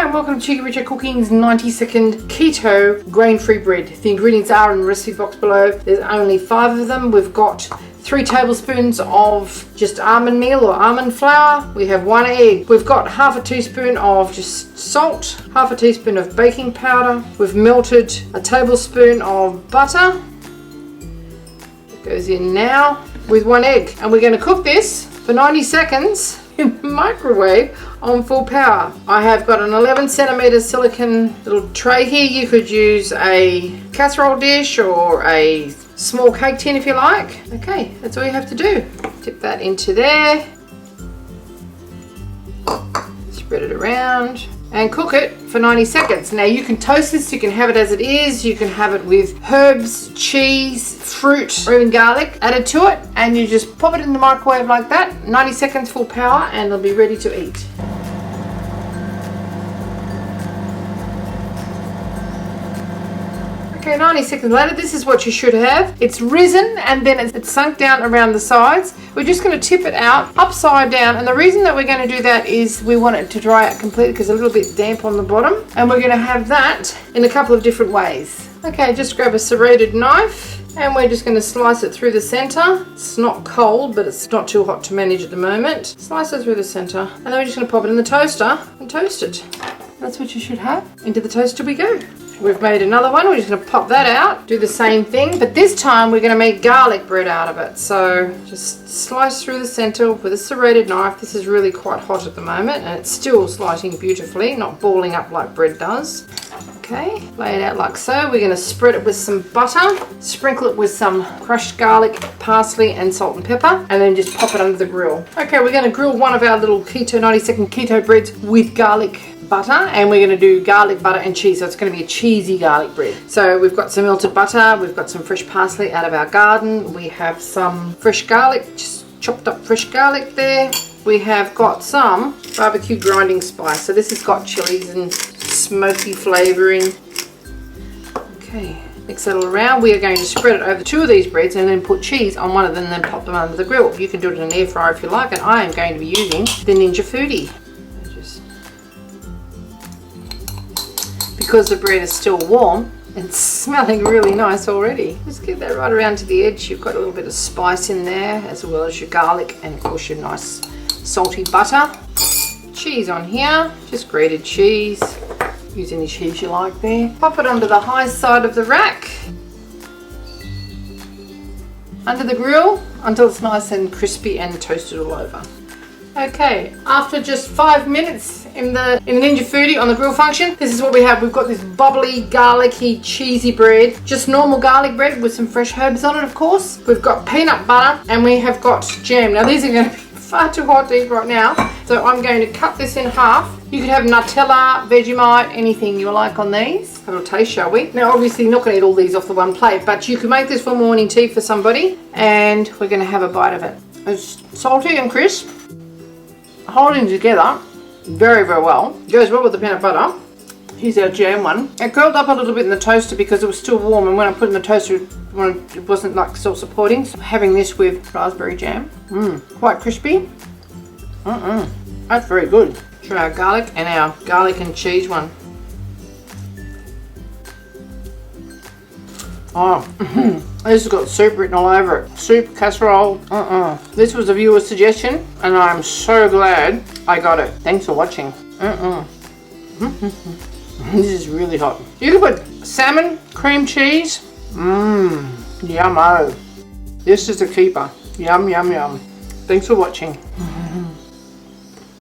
Hi and welcome to Cheekyricho Cooking's 90-second keto grain-free bread. The ingredients are in the recipe box below. There's only 5 of them. We've got 3 tablespoons of just almond meal or almond flour. We have 1 egg. We've got half a teaspoon of just salt, half a teaspoon of baking powder. We've melted a tablespoon of butter. It goes in now with 1 egg. And we're going to cook this for 90 seconds in the microwave on full power. I have got an 11 centimeter silicone little tray here. You could use a casserole dish or a small cake tin if you like. Okay, that's all you have to do. Tip that into there, spread it around and cook it for 90 seconds. Now you can toast this, you can have it as it is, you can have it with herbs, cheese, fruit, or even garlic added to it, and you just pop it in the microwave like that, 90 seconds full power, and it'll be ready to eat. Okay, 90 seconds later, this is what you should have. It's risen and then it's sunk down around the sides. We're just going to tip it out upside down, and the reason that we're going to do that is we want it to dry out completely because it's a little bit damp on the bottom, and we're going to have that in a couple of different ways. Okay, just grab a serrated knife and we're just going to slice it through the center. It's not cold, but it's not too hot to manage at the moment. Slice it through the center, and then we're just going to pop it in the toaster and toast it. That's what you should have. Into the toaster we go. We've made another one. We're just going to pop that out, do the same thing, but this time we're going to make garlic bread out of it. So just slice through the center with a serrated knife. This is really quite hot at the moment and it's still slicing beautifully, not balling up like bread does. Okay, lay it out like so. We're going to spread it with some butter, sprinkle it with some crushed garlic, parsley and salt and pepper, and then just pop it under the grill. Okay, we're going to grill one of our little keto 90-second keto breads with garlic butter, and we're going to do garlic butter and cheese, so it's going to be a cheesy garlic bread. So we've got some melted butter, we've got some fresh parsley out of our garden, we have some fresh garlic, just chopped up fresh garlic there. We have got some barbecue grinding spice, so this has got chilies and smoky flavouring. Okay, mix it all around. We are going to spread it over 2 of these breads and then put cheese on one of them and then pop them under the grill. You can do it in an air fryer if you like, and I am going to be using the Ninja Foodie. Because the bread is still warm, it's smelling really nice already. Just get that right around to the edge. You've got a little bit of spice in there, as well as your garlic and of course your nice salty butter. Cheese on here, just grated cheese. Use any cheese you like there. Pop it onto the high side of the rack, under the grill, until it's nice and crispy and toasted all over. Okay, after just 5 minutes in the Ninja Foodie on the grill function, this is what we have. We've got this bubbly, garlicky, cheesy bread. Just normal garlic bread with some fresh herbs on it, of course. We've got peanut butter and we have got jam. Now these are going to be far too hot to eat right now, so I'm going to cut this in half. You could have Nutella, Vegemite, anything you like on these. Have a little taste, shall we? Now obviously not going to eat all these off the one plate, but you could make this for morning tea for somebody, and we're going to have a bite of it. It's salty and crisp, holding together very, very well. Goes well with the peanut butter. Here's our jam one. It curled up a little bit in the toaster because it was still warm, and when I put it in the toaster it wasn't like still supporting. So having this with raspberry jam, quite crispy. That's very good. Try our garlic and our garlic and cheese one. Oh, this has got soup written all over it. Soup, casserole, This was a viewer's suggestion and I'm so glad I got it. Thanks for watching. This is really hot. You can put salmon, cream cheese. Yummo. This is a keeper. Yum, yum, yum. Thanks for watching.